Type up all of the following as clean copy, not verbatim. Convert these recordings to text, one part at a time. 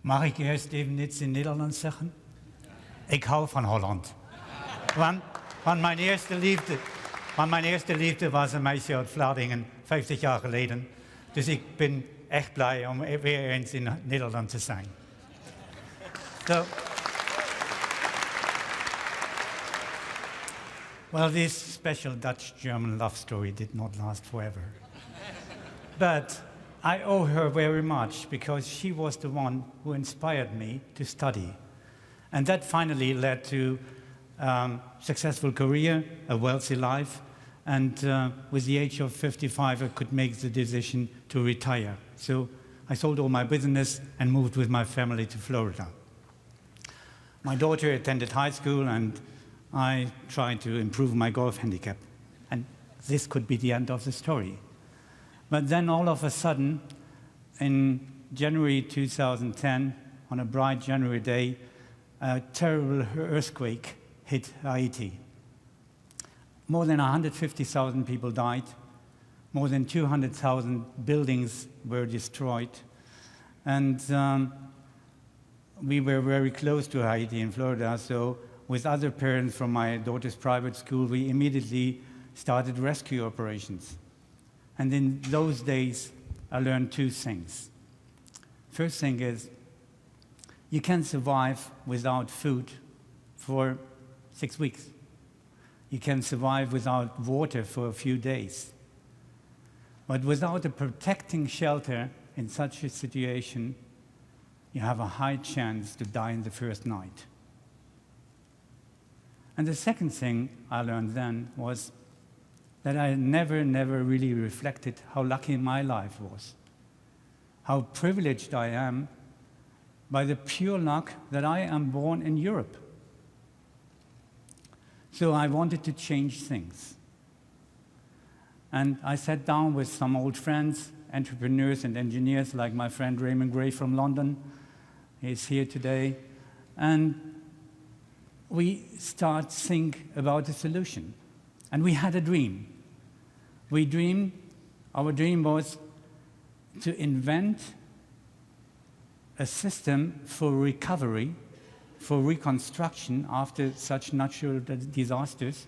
Mag ik eerst even iets in Nederlands zeggen? Ik hou van Holland. Want mijn eerste liefde was een meisje uit Vlaardingen, 50 jaar geleden. Dus ik ben echt blij om weer eens in Nederland te zijn. So, well, this special Dutch-German love story did not last forever. But I owe her very much because she was the one who inspired me to study. And that finally led to successful career, a wealthy life, and with the age of 55 I could make the decision to retire. So I sold all my business and moved with my family to Florida. My daughter attended high school and I tried to improve my golf handicap. And this could be the end of the story. But then all of a sudden, in January 2010, on a bright January day, a terrible earthquake hit Haiti. More than 150,000 people died. More than 200,000 buildings were destroyed. And we were very close to Haiti in Florida, so with other parents from my daughter's private school, we immediately started rescue operations. And in those days, I learned two things. First thing is, you can survive without food for 6 weeks. You can survive without water for a few days. But without a protecting shelter in such a situation, you have a high chance to die in the first night. And the second thing I learned then was that I never really reflected how lucky my life was, how privileged I am by the pure luck that I am born in Europe. So I wanted to change things. And I sat down with some old friends, entrepreneurs and engineers like my friend Raymond Gray from London. He's here today. And we start to think about a solution. And we had a dream. Our dream was to invent a system for recovery, for reconstruction after such natural disasters,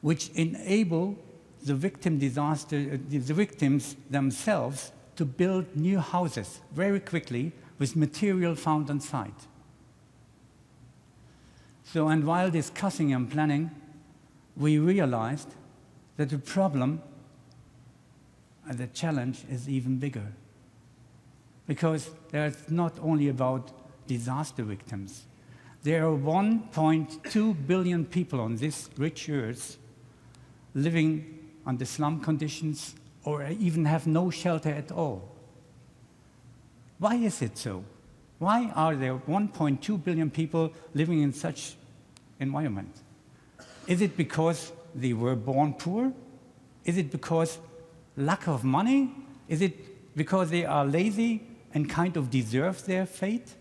which enable the victims themselves to build new houses very quickly with material found on site. So, and while discussing and planning, we realized that the problem and the challenge is even bigger. Because it's not only about disaster victims. There are 1.2 billion people on this rich earth living under slum conditions or even have no shelter at all. Why is it so? Why are there 1.2 billion people living in such environment? Is it because they were born poor? Is it because lack of money? Is it because they are lazy and kind of deserve their fate?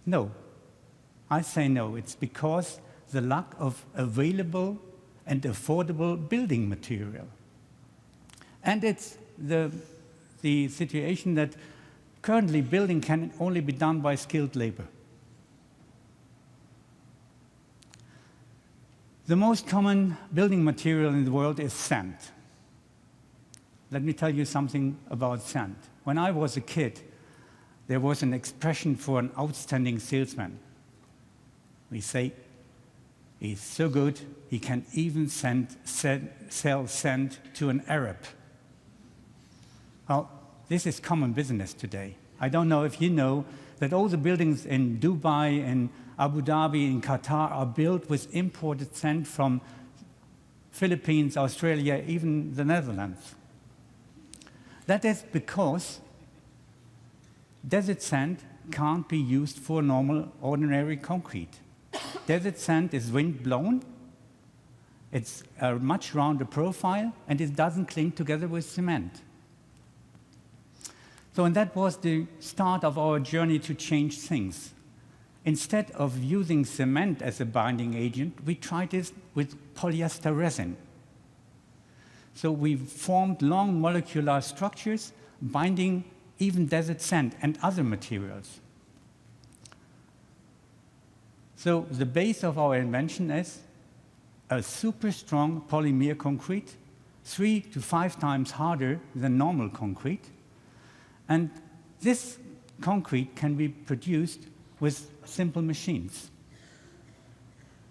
No. I say no. It's because the lack of available and affordable building material. And it's the situation that currently building can only be done by skilled labor. The most common building material in the world is sand. Let me tell you something about sand. When I was a kid, there was an expression for an outstanding salesman. We say, he's so good, he can even sell sand to an Arab. Well, this is common business today. I don't know if you know that all the buildings in Dubai and Abu Dhabi and Qatar are built with imported sand from Philippines, Australia, even the Netherlands. That is because desert sand can't be used for normal, ordinary concrete. Desert sand is wind-blown, it's a much rounder profile, and it doesn't cling together with cement. So, and that was the start of our journey to change things. Instead of using cement as a binding agent, we tried this with polyester resin. So we formed long molecular structures binding even desert sand and other materials. So the base of our invention is a super strong polymer concrete, 3 to 5 times harder than normal concrete. And this concrete can be produced with simple machines.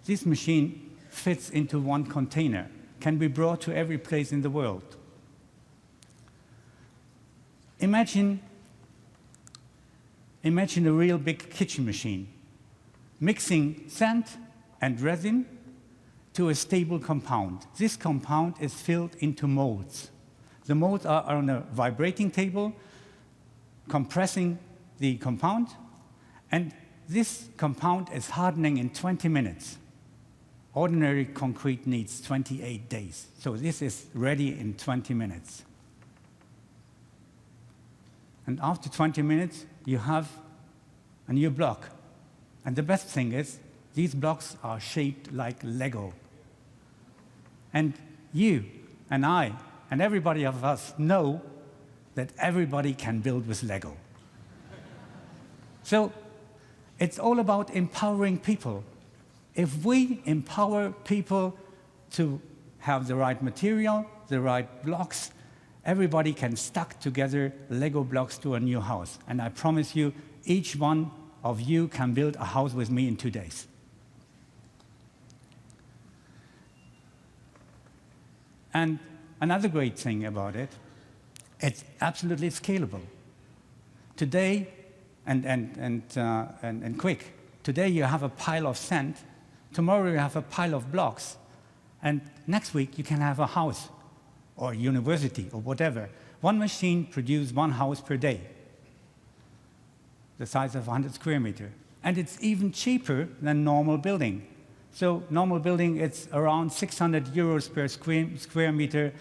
This machine fits into one container, can be brought to every place in the world. Imagine a real big kitchen machine, mixing sand and resin to a stable compound. This compound is filled into molds. The molds are on a vibrating table, compressing the compound, and this compound is hardening in 20 minutes. Ordinary concrete needs 28 days. So this is ready in 20 minutes. And after 20 minutes, you have a new block. And the best thing is, these blocks are shaped like Lego. And you and I and everybody of us know that everybody can build with Lego. So it's all about empowering people. If we empower people to have the right material, the right blocks, everybody can stack together Lego blocks to a new house. And I promise you, each one of you can build a house with me in 2 days. And another great thing about it, it's absolutely scalable. Today, and quick, today you have a pile of sand, tomorrow you have a pile of blocks, and next week you can have a house or a university or whatever. One machine produces one house per day, the size of 100 square meters. And it's even cheaper than normal building. So normal building, it's around 600 euros per square meter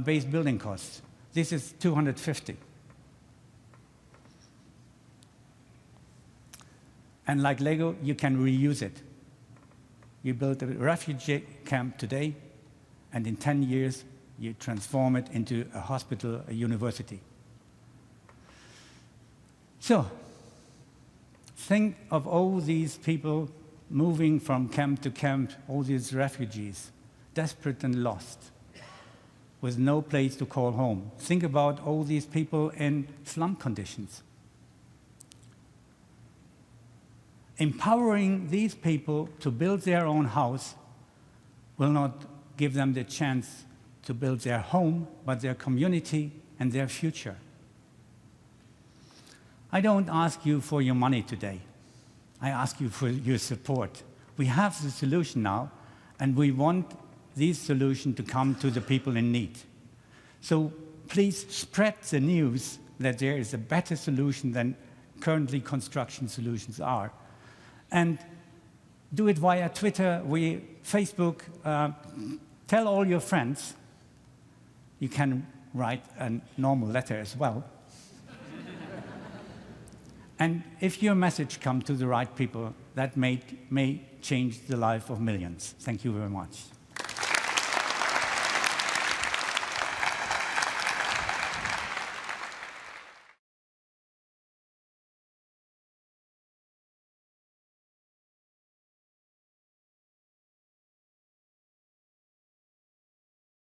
base building costs. This is 250. And like Lego, you can reuse it. You build a refugee camp today, and in 10 years, you transform it into a hospital, a university. So, think of all these people moving from camp to camp, all these refugees, desperate and lost, with no place to call home. Think about all these people in slum conditions. Empowering these people to build their own house will not give them the chance to build their home, but their community and their future. I don't ask you for your money today. I ask you for your support. We have the solution now, and we want this solution to come to the people in need. So please spread the news that there is a better solution than currently construction solutions are. And do it via Twitter, Facebook. Tell all your friends. You can write a normal letter as well. And if your message comes to the right people, that may change the life of millions. Thank you very much.